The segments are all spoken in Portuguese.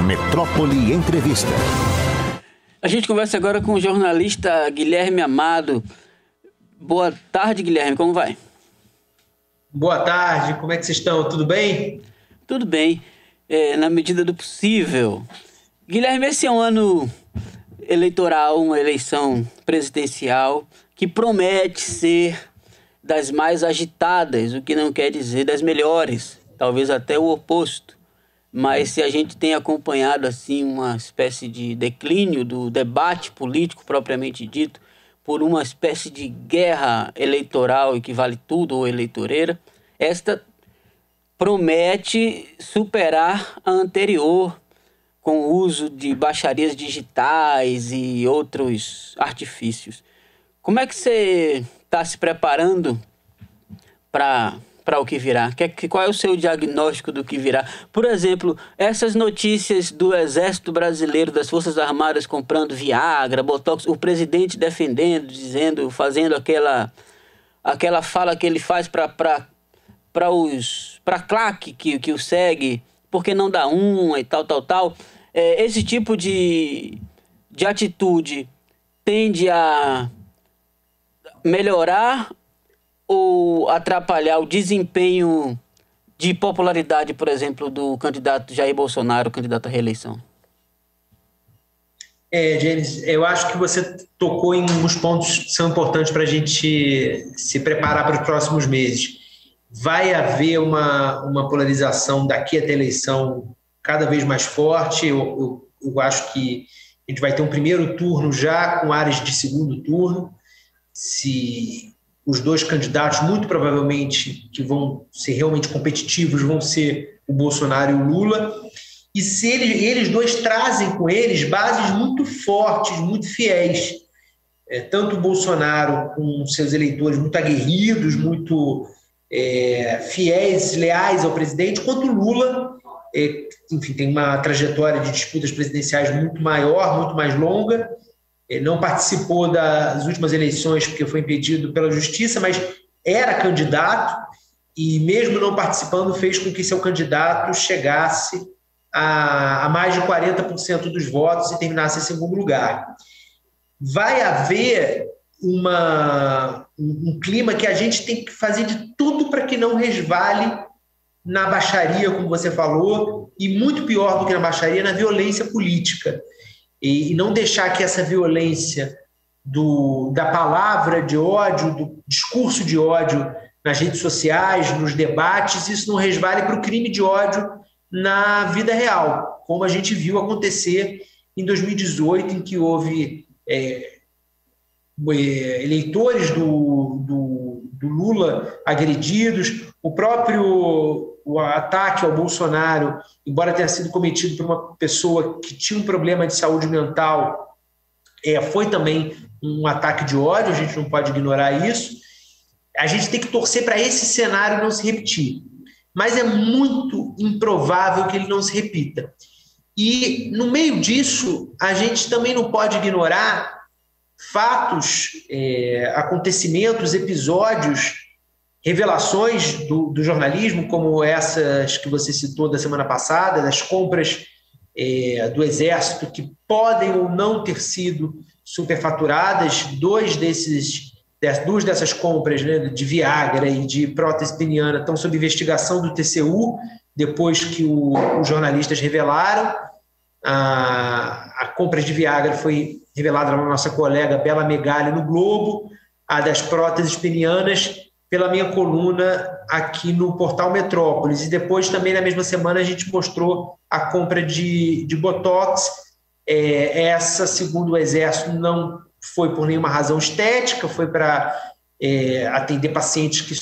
Metrópole Entrevista. A gente conversa agora com o jornalista Guilherme Amado. Boa tarde, Guilherme, como vai? Boa tarde, como é que vocês estão? Tudo bem? Tudo bem, na medida do possível. Guilherme, esse é um ano eleitoral, uma eleição presidencial que promete ser das mais agitadas, o que não quer dizer das melhores, talvez até o oposto. Mas se a gente tem acompanhado assim uma espécie de declínio do debate político propriamente dito, por uma espécie de guerra eleitoral que vale tudo ou eleitoreira, esta promete superar a anterior com o uso de baixarias digitais e outros artifícios. Como é que você está se preparando para o que virá? Qual é o seu diagnóstico do que virá? Por exemplo, essas notícias do Exército Brasileiro, das Forças Armadas comprando Viagra, Botox, o presidente defendendo, dizendo, fazendo aquela fala que ele faz para a claque que o segue, porque não dá uma e tal. Esse tipo de atitude tende a melhorar ou atrapalhar o desempenho de popularidade, por exemplo, do candidato Jair Bolsonaro, candidato à reeleição? James, eu acho que você tocou em alguns pontos que são importantes para a gente se preparar para os próximos meses. Vai haver uma polarização daqui até a eleição cada vez mais forte. Eu acho que a gente vai ter um primeiro turno já com áreas de segundo turno. Se os dois candidatos, muito provavelmente, que vão ser realmente competitivos, vão ser o Bolsonaro e o Lula. E se eles dois trazem com eles bases muito fortes, muito fiéis. Tanto o Bolsonaro com seus eleitores muito aguerridos, muito fiéis, leais ao presidente, quanto o Lula, enfim, tem uma trajetória de disputas presidenciais muito maior, muito mais longa. Não participou das últimas eleições porque foi impedido pela justiça, mas era candidato e mesmo não participando fez com que seu candidato chegasse a mais de 40% dos votos e terminasse em segundo lugar. Vai haver um clima que a gente tem que fazer de tudo para que não resvale na baixaria, como você falou, e muito pior do que na baixaria, na violência política. E não deixar que essa violência da palavra de ódio, do discurso de ódio nas redes sociais, nos debates, isso não resvale para o crime de ódio na vida real, como a gente viu acontecer em 2018, em que houve eleitores do Lula agredidos, o ataque ao Bolsonaro, embora tenha sido cometido por uma pessoa que tinha um problema de saúde mental, foi também um ataque de ódio, a gente não pode ignorar isso. A gente tem que torcer para esse cenário não se repetir, mas é muito improvável que ele não se repita. E no meio disso, a gente também não pode ignorar fatos, acontecimentos, episódios, revelações do jornalismo, como essas que você citou da semana passada, das compras do Exército, que podem ou não ter sido superfaturadas. Duas dessas compras, né, de Viagra e de prótese peniana, estão sob investigação do TCU, depois que os jornalistas revelaram. A compra de Viagra foi revelada pela nossa colega Bela Megali no Globo, a das próteses penianas pela minha coluna aqui no portal Metrópolis. E depois, também na mesma semana, a gente mostrou a compra de Botox. Essa, segundo o Exército, não foi por nenhuma razão estética, foi para atender pacientes que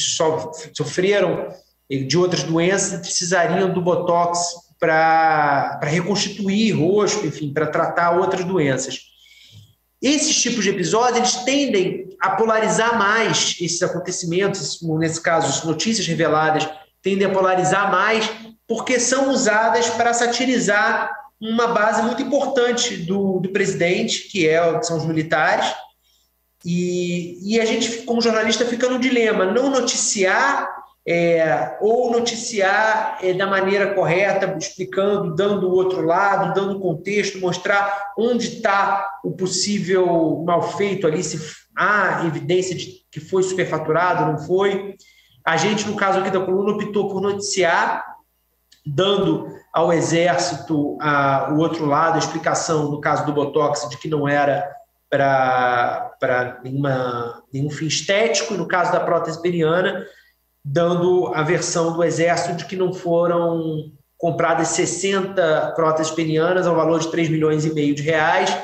sofreram de outras doenças e precisariam do Botox para reconstituir rosto, enfim, para tratar outras doenças. Esses tipos de episódios, eles tendem a polarizar mais esses acontecimentos, nesse caso, as notícias reveladas tendem a polarizar mais, porque são usadas para satirizar uma base muito importante do presidente, que são os militares, e a gente, como jornalista, fica no dilema, não noticiar ou noticiar da maneira correta, explicando, dando o outro lado, dando contexto, mostrar onde está o possível mal feito ali, se há evidência de que foi superfaturado, não foi. A gente, no caso aqui da coluna, optou por noticiar, dando ao Exército o outro lado, a explicação, no caso do Botox, de que não era para nenhum fim estético, e no caso da prótese peniana, dando a versão do Exército de que não foram compradas 60 próteses penianas ao valor de 3,5 milhões de reais,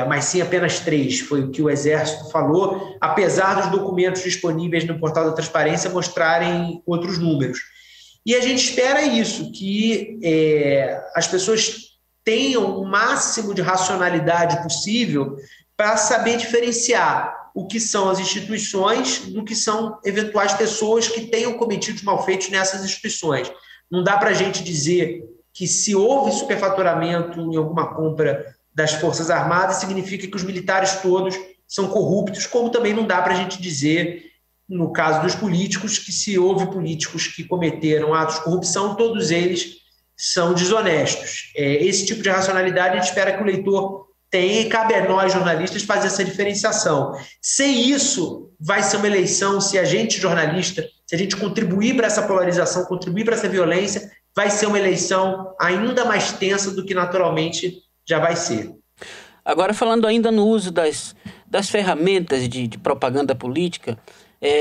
mas sim apenas 3, foi o que o Exército falou, apesar dos documentos disponíveis no portal da transparência mostrarem outros números. E a gente espera isso, que as pessoas tenham o máximo de racionalidade possível para saber diferenciar o que são as instituições do que são eventuais pessoas que tenham cometido malfeitos nessas instituições. Não dá para a gente dizer que se houve superfaturamento em alguma compra das Forças Armadas, significa que os militares todos são corruptos, como também não dá para a gente dizer, no caso dos políticos, que se houve políticos que cometeram atos de corrupção, todos eles são desonestos. Esse tipo de racionalidade a gente espera que o leitor tenha, e cabe a nós, jornalistas, fazer essa diferenciação. Sem isso, vai ser uma eleição, se a gente, jornalista, se a gente contribuir para essa polarização, contribuir para essa violência, vai ser uma eleição ainda mais tensa do que naturalmente já vai ser. Agora, falando ainda no uso das ferramentas de propaganda política,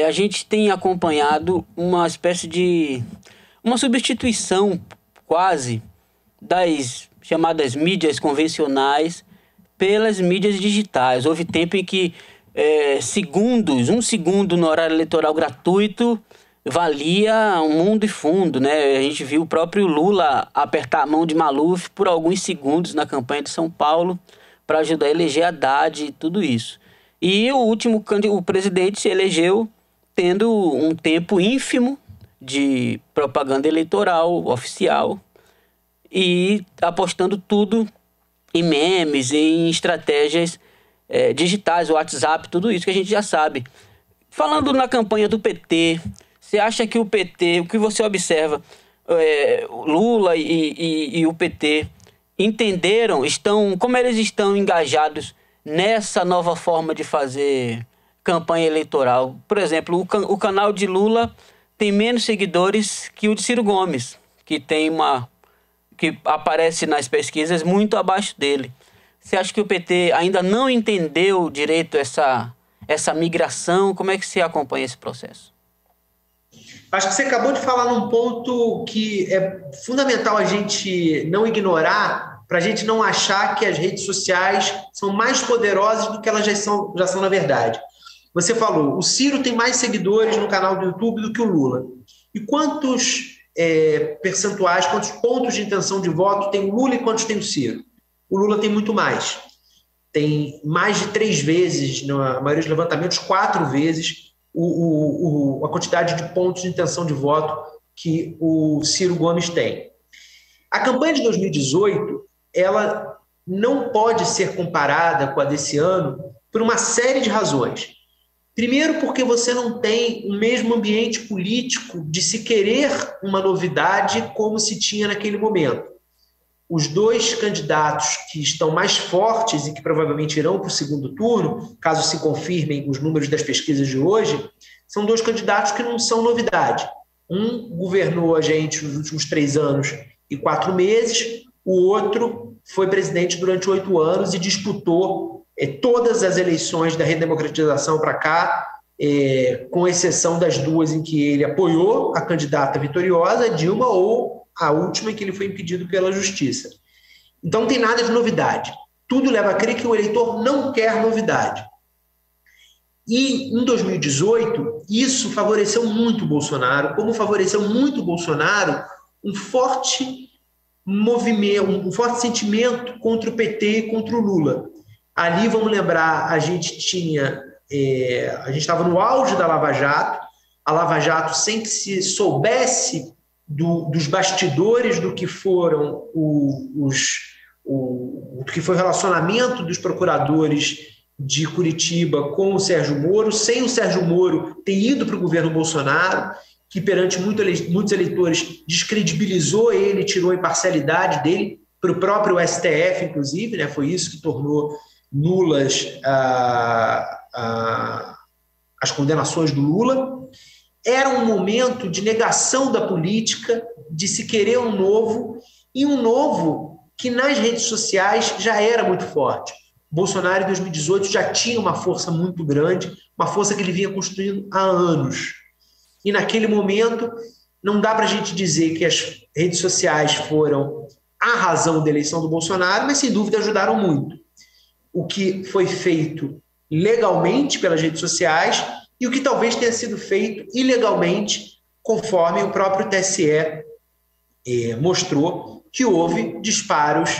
a gente tem acompanhado uma espécie de uma substituição quase das chamadas mídias convencionais pelas mídias digitais. Houve tempo em que um segundo no horário eleitoral gratuito valia um mundo e fundo, né? A gente viu o próprio Lula apertar a mão de Maluf por alguns segundos na campanha de São Paulo para ajudar a eleger Haddad e tudo isso. E o presidente se elegeu tendo um tempo ínfimo de propaganda eleitoral oficial e apostando tudo em memes, em estratégias digitais, WhatsApp, tudo isso que a gente já sabe. Falando na campanha do PT, você acha que o PT, o que você observa, Lula e o PT entenderam, como eles estão engajados nessa nova forma de fazer campanha eleitoral? Por exemplo, o canal de Lula tem menos seguidores que o de Ciro Gomes, que aparece nas pesquisas muito abaixo dele. Você acha que o PT ainda não entendeu direito essa migração? Como é que você acompanha esse processo? Acho que você acabou de falar num ponto que é fundamental a gente não ignorar, para a gente não achar que as redes sociais são mais poderosas do que elas já são na verdade. Você falou, o Ciro tem mais seguidores no canal do YouTube do que o Lula. E quantos percentuais, quantos pontos de intenção de voto tem o Lula e quantos tem o Ciro? O Lula tem muito mais. Tem mais de 3 vezes, na maioria dos levantamentos, 4 vezes a quantidade de pontos de intenção de voto que o Ciro Gomes tem. A campanha de 2018, ela não pode ser comparada com a desse ano por uma série de razões. Primeiro, porque você não tem o mesmo ambiente político de se querer uma novidade como se tinha naquele momento. Os 2 candidatos que estão mais fortes e que provavelmente irão para o segundo turno, caso se confirmem os números das pesquisas de hoje, são 2 candidatos que não são novidade. Um governou a gente nos últimos 3 anos e 4 meses, o outro foi presidente durante 8 anos e disputou todas as eleições da redemocratização para cá, com exceção das 2 em que ele apoiou a candidata vitoriosa, Dilma, ou a última em que ele foi impedido pela justiça. Então não tem nada de novidade. Tudo leva a crer que o eleitor não quer novidade. E em 2018, isso favoreceu muito o Bolsonaro, como favoreceu muito o Bolsonaro um forte movimento, um forte sentimento contra o PT e contra o Lula. Ali, vamos lembrar, a gente estava no auge da Lava Jato, a Lava Jato, sem que se soubesse dos bastidores do que foram do que foi o relacionamento dos procuradores de Curitiba com o Sérgio Moro, sem o Sérgio Moro ter ido para o governo Bolsonaro, que perante muitos eleitores descredibilizou ele, tirou a imparcialidade dele para o próprio STF, inclusive, né? Foi isso que tornou nulas as condenações do Lula. Era um momento de negação da política, de se querer um novo, e um novo que nas redes sociais já era muito forte. Bolsonaro, em 2018, já tinha uma força muito grande, uma força que ele vinha construindo há anos. E naquele momento, não dá para a gente dizer que as redes sociais foram a razão da eleição do Bolsonaro, mas sem dúvida ajudaram muito. O que foi feito legalmente pelas redes sociais e o que talvez tenha sido feito ilegalmente, conforme o próprio TSE mostrou que houve disparos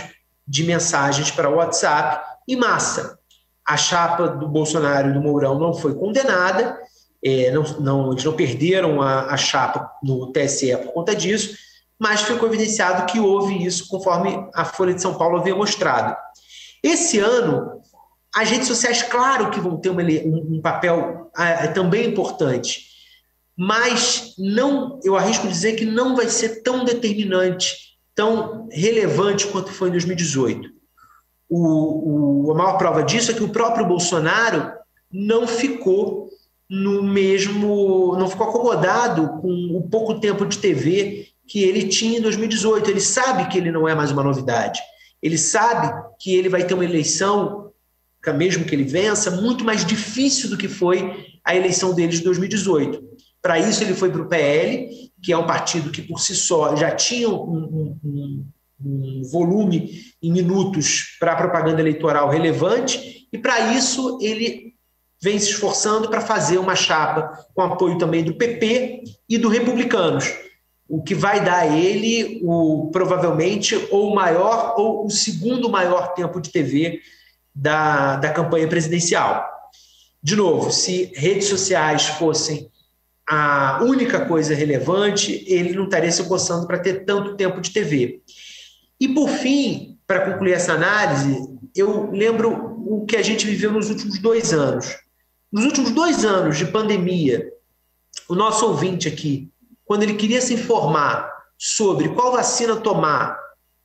de mensagens para o WhatsApp em massa. A chapa do Bolsonaro e do Mourão não foi condenada, eles não perderam a chapa no TSE por conta disso, mas ficou evidenciado que houve isso, conforme a Folha de São Paulo havia mostrado. Esse ano, as redes sociais, claro que vão ter um papel também importante, mas eu arrisco dizer que não vai ser tão determinante, tão relevante quanto foi em 2018. A maior prova disso é que o próprio Bolsonaro não ficou acomodado com o pouco tempo de TV que ele tinha em 2018. Ele sabe que ele não é mais uma novidade. Ele sabe que ele vai ter uma eleição, mesmo que ele vença, muito mais difícil do que foi a eleição dele de 2018. Para isso, ele foi para o PL, que é um partido que, por si só, já tinha um volume em minutos para propaganda eleitoral relevante, e para isso ele vem se esforçando para fazer uma chapa com apoio também do PP e do Republicanos, o que vai dar a ele provavelmente ou o maior ou o segundo maior tempo de TV da campanha presidencial. De novo, se redes sociais fossem a única coisa relevante, ele não estaria se coçando para ter tanto tempo de TV. E, por fim, para concluir essa análise, eu lembro o que a gente viveu nos últimos 2 anos. Nos últimos 2 anos de pandemia, o nosso ouvinte aqui, quando ele queria se informar sobre qual vacina tomar,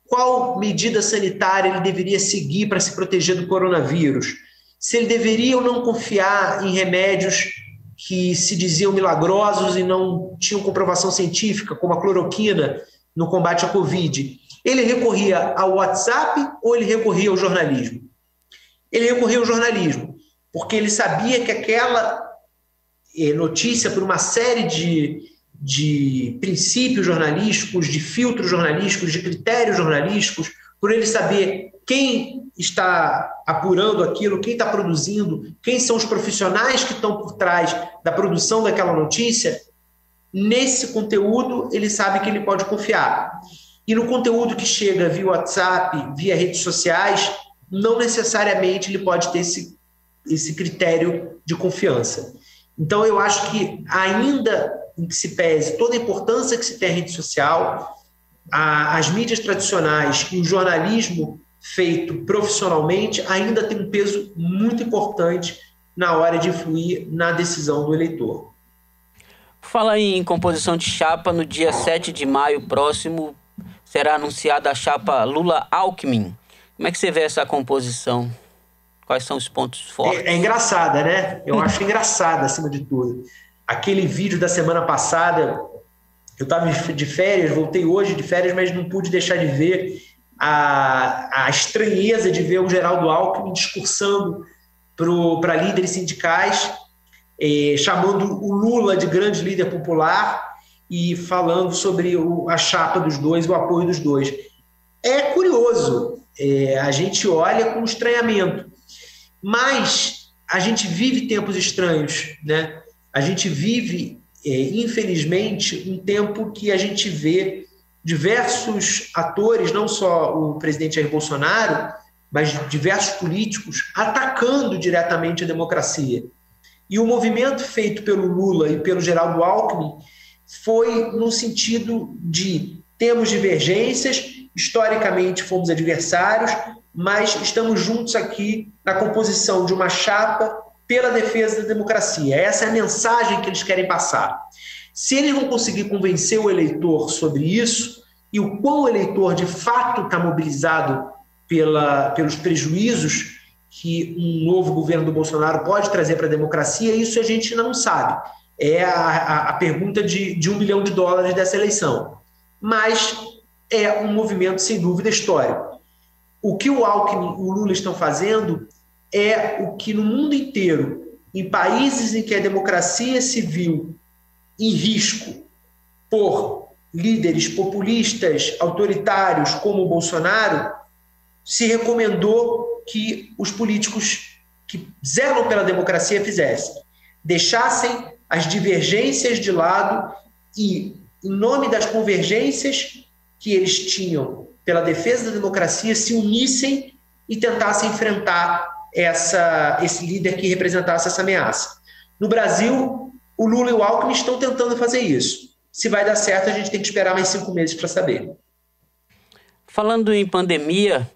qual medida sanitária ele deveria seguir para se proteger do coronavírus, se ele deveria ou não confiar em remédios que se diziam milagrosos e não tinham comprovação científica, como a cloroquina no combate à Covid, ele recorria ao WhatsApp ou ele recorria ao jornalismo? Ele recorria ao jornalismo, porque ele sabia que aquela notícia, por uma série de princípios jornalísticos, de filtros jornalísticos, de critérios jornalísticos, por ele saber quem está apurando aquilo, quem está produzindo, quem são os profissionais que estão por trás da produção daquela notícia, nesse conteúdo ele sabe que ele pode confiar. E no conteúdo que chega via WhatsApp, via redes sociais, não necessariamente ele pode ter esse critério de confiança. Então eu acho que, ainda em que se pese toda a importância que se tem a rede social, as mídias tradicionais e o jornalismo feito profissionalmente ainda tem um peso muito importante na hora de influir na decisão do eleitor. Fala em composição de chapa, no dia 7 de maio próximo será anunciada a chapa Lula-Alckmin. Como é que você vê essa composição? Quais são os pontos fortes? É engraçada, né? Eu acho engraçada, acima de tudo. Aquele vídeo da semana passada, eu estava de férias, voltei hoje de férias, mas não pude deixar de ver a estranheza de ver o Geraldo Alckmin discursando para líderes sindicais, chamando o Lula de grande líder popular e falando sobre a chapa dos dois, o apoio dos dois. É curioso, a gente olha com estranhamento, mas a gente vive tempos estranhos, né? A gente vive, infelizmente, um tempo que a gente vê diversos atores, não só o presidente Jair Bolsonaro, mas diversos políticos atacando diretamente a democracia. E o movimento feito pelo Lula e pelo Geraldo Alckmin foi no sentido de temos divergências, historicamente fomos adversários, mas estamos juntos aqui na composição de uma chapa pela defesa da democracia. Essa é a mensagem que eles querem passar. Se eles vão conseguir convencer o eleitor sobre isso e o quão o eleitor de fato está mobilizado pelos prejuízos que um novo governo do Bolsonaro pode trazer para a democracia, isso a gente ainda não sabe. É a pergunta de $1 bilhão dessa eleição. Mas é um movimento, sem dúvida, histórico. O que o Alckmin e o Lula estão fazendo é o que no mundo inteiro, em países em que a democracia se viu em risco por líderes populistas, autoritários como o Bolsonaro, se recomendou que os políticos que zelam pela democracia fizessem. Deixassem as divergências de lado e, em nome das convergências que eles tinham pela defesa da democracia, se unissem e tentassem enfrentar esse líder que representasse essa ameaça. No Brasil, o Lula e o Alckmin estão tentando fazer isso. Se vai dar certo, a gente tem que esperar mais 5 meses para saber. Falando em pandemia,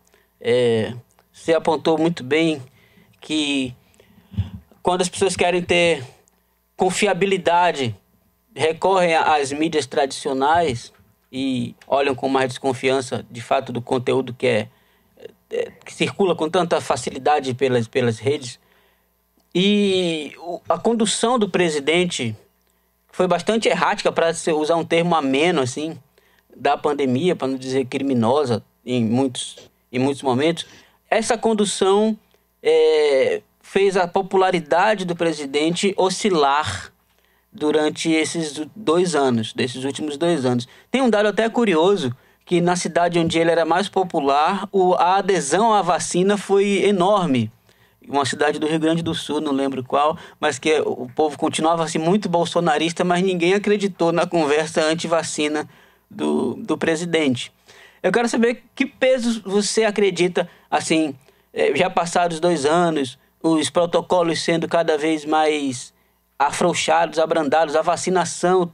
você apontou muito bem que quando as pessoas querem ter confiabilidade, recorrem às mídias tradicionais e olham com mais desconfiança, de fato, do conteúdo que circula com tanta facilidade pelas redes. E a condução do presidente foi bastante errática, para usar um termo ameno, assim, da pandemia, para não dizer criminosa, em muitos momentos. Essa condução fez a popularidade do presidente oscilar durante esses desses últimos 2 anos. Tem um dado até curioso, que na cidade onde ele era mais popular, a adesão à vacina foi enorme. Uma cidade do Rio Grande do Sul, não lembro qual, mas que o povo continuava assim, muito bolsonarista, mas ninguém acreditou na conversa anti-vacina do presidente. Eu quero saber que peso você acredita, assim, já passados 2 anos, os protocolos sendo cada vez mais afrouxados, abrandados, a vacinação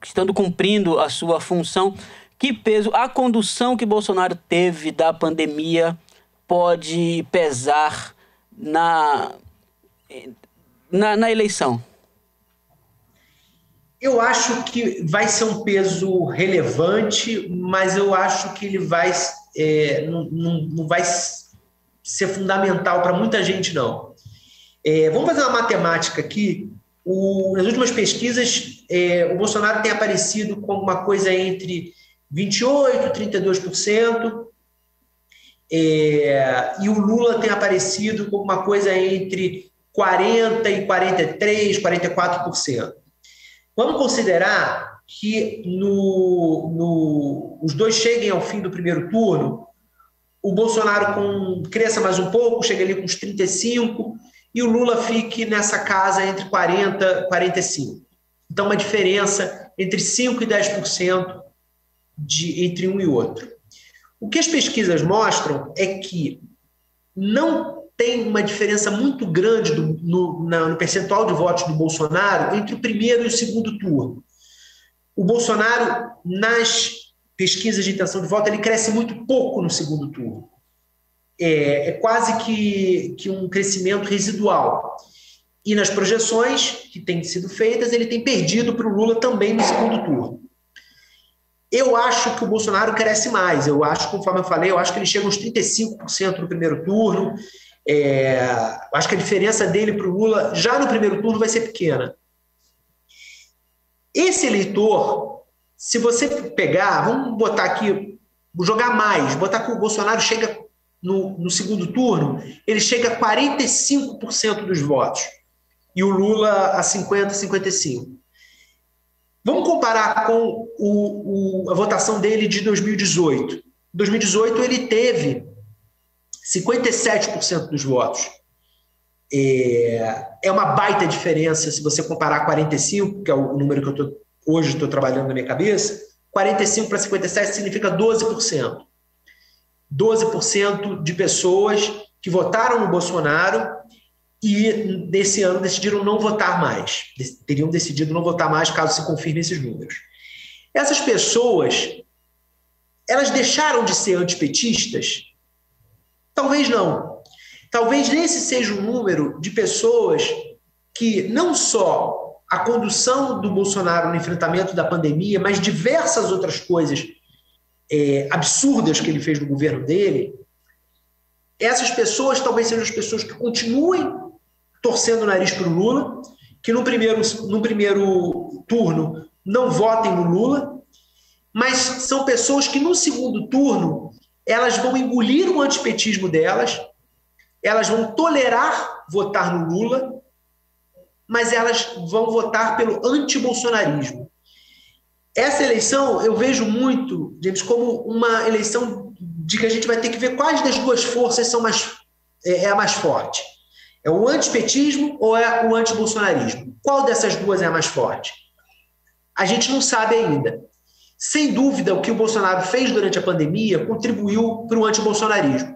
estando cumprindo a sua função, que peso a condução que Bolsonaro teve da pandemia pode pesar na eleição? Eu acho que vai ser um peso relevante, mas eu acho que ele não vai ser fundamental para muita gente, não. Vamos fazer uma matemática aqui. Nas últimas pesquisas, o Bolsonaro tem aparecido com uma coisa entre 28% e 32%, e o Lula tem aparecido com uma coisa entre 40% e 43%, 44%. Vamos considerar que os dois cheguem ao fim do primeiro turno, o Bolsonaro cresça mais um pouco, chega ali com uns 35%, e o Lula fique nessa casa entre 40% e 45%. Então, uma diferença entre 5% e 10% entre um e outro. O que as pesquisas mostram é que não tem uma diferença muito grande no percentual de votos do Bolsonaro entre o primeiro e o segundo turno. O Bolsonaro, nas pesquisas de intenção de voto, ele cresce muito pouco no segundo turno. É quase que um crescimento residual. E nas projeções que têm sido feitas, ele tem perdido para o Lula também no segundo turno. Eu acho que o Bolsonaro cresce mais. Eu acho, conforme eu falei, eu acho que ele chega aos 35% no primeiro turno. Acho que a diferença dele para o Lula já no primeiro turno vai ser pequena. Esse eleitor, se você pegar, vamos botar aqui, jogar mais, botar que o Bolsonaro chega no segundo turno, ele chega a 45% dos votos e o Lula a 50%, 55%. Vamos comparar com a votação dele de 2018. Em 2018 ele teve 57% dos votos. É uma baita diferença se você comparar 45%, que é o número que hoje estou trabalhando na minha cabeça, 45% para 57% significa 12%. 12% de pessoas que votaram no Bolsonaro e desse ano decidiram não votar mais. Teriam decidido não votar mais caso se confirmem esses números. Essas pessoas, elas deixaram de ser antipetistas? Talvez não. Talvez esse seja um número de pessoas que não só a condução do Bolsonaro no enfrentamento da pandemia, mas diversas outras coisas absurdas que ele fez no governo dele, essas pessoas talvez sejam as pessoas que continuem torcendo o nariz para o Lula, que no primeiro turno não votem no Lula, mas são pessoas que no segundo turno elas vão engolir o antipetismo delas, elas vão tolerar votar no Lula, mas elas vão votar pelo antibolsonarismo. Essa eleição eu vejo muito, James, como uma eleição de que a gente vai ter que ver quais das duas forças é a mais forte. É o antipetismo ou é o antibolsonarismo? Qual dessas duas é a mais forte? A gente não sabe ainda. Sem dúvida, o que o Bolsonaro fez durante a pandemia contribuiu para o antibolsonarismo.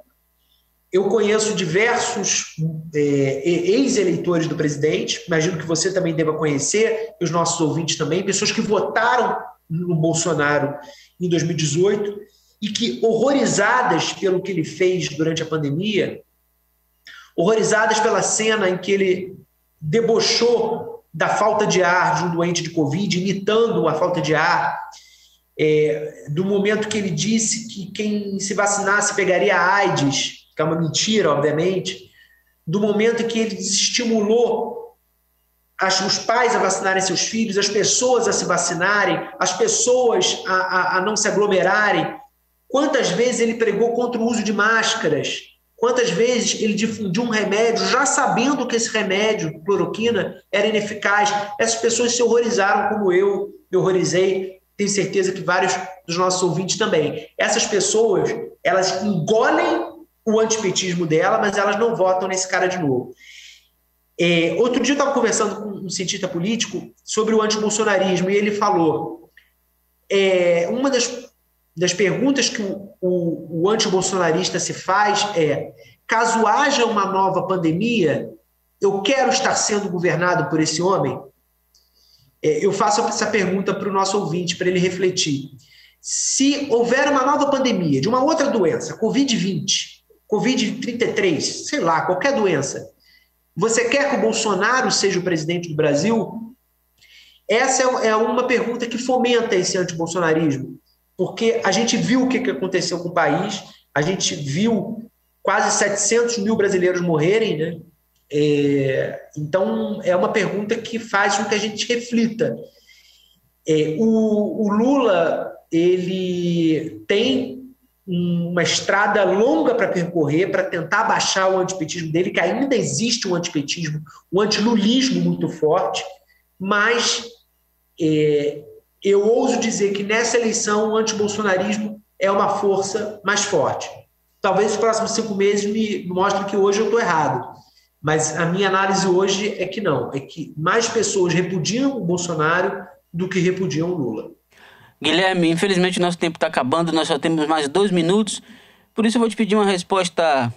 Eu conheço diversos ex-eleitores do presidente, imagino que você também deva conhecer, e os nossos ouvintes também, pessoas que votaram no Bolsonaro em 2018 e que, horrorizadas pelo que ele fez durante a pandemia, horrorizadas pela cena em que ele debochou da falta de ar de um doente de Covid, imitando a falta de ar, do momento que ele disse que quem se vacinasse pegaria a AIDS, que é uma mentira, obviamente, do momento em que ele desestimulou os pais a vacinarem seus filhos, as pessoas a se vacinarem, as pessoas a não se aglomerarem. Quantas vezes ele pregou contra o uso de máscaras? Quantas vezes ele difundiu um remédio, já sabendo que esse remédio, cloroquina, era ineficaz? Essas pessoas se horrorizaram como eu me horrorizei. Tenho certeza que vários dos nossos ouvintes também. Essas pessoas, elas engolem o antipetismo dela, mas elas não votam nesse cara de novo. Outro dia eu estava conversando com um cientista político sobre o antibolsonarismo e ele falou uma das perguntas que o antibolsonarista se faz é: caso haja uma nova pandemia, eu quero estar sendo governado por esse homem? Eu faço essa pergunta para o nosso ouvinte, para ele refletir. Se houver uma nova pandemia de uma outra doença, Covid-20, Covid-33, sei lá, qualquer doença, você quer que o Bolsonaro seja o presidente do Brasil? Essa é uma pergunta que fomenta esse antibolsonarismo, porque a gente viu o que aconteceu com o país, a gente viu quase 700 mil brasileiros morrerem, né? Então, é uma pergunta que faz com que a gente reflita. O Lula, ele tem uma estrada longa para percorrer, para tentar baixar o antipetismo dele, que ainda existe um antipetismo, um antilulismo muito forte, mas eu ouso dizer que nessa eleição o antibolsonarismo é uma força mais forte. Talvez os próximos 5 meses me mostrem que hoje eu estou errado, mas a minha análise hoje é que não, é que mais pessoas repudiam o Bolsonaro do que repudiam o Lula. Guilherme, infelizmente o nosso tempo está acabando, nós só temos mais 2 minutos, por isso eu vou te pedir uma resposta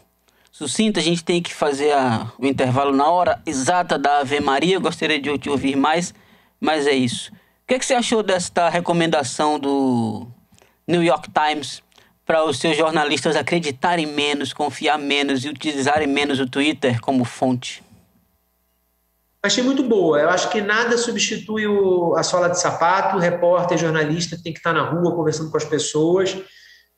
sucinta. A gente tem que fazer o intervalo na hora exata da Ave Maria. Eu gostaria de te ouvir mais, mas é isso. O que você achou desta recomendação do New York Times para os seus jornalistas acreditarem menos, confiar menos e utilizarem menos o Twitter como fonte? Achei muito boa. Eu acho que nada substitui a sola de sapato. O repórter, jornalista tem que estar na rua conversando com as pessoas.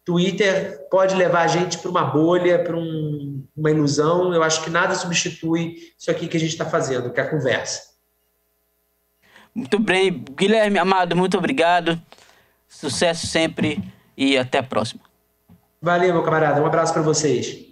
Twitter pode levar a gente para uma bolha, para uma ilusão. Eu acho que nada substitui isso aqui que a gente está fazendo, que é a conversa. Muito bem. Guilherme Amado, muito obrigado. Sucesso sempre e até a próxima. Valeu, meu camarada. Um abraço para vocês.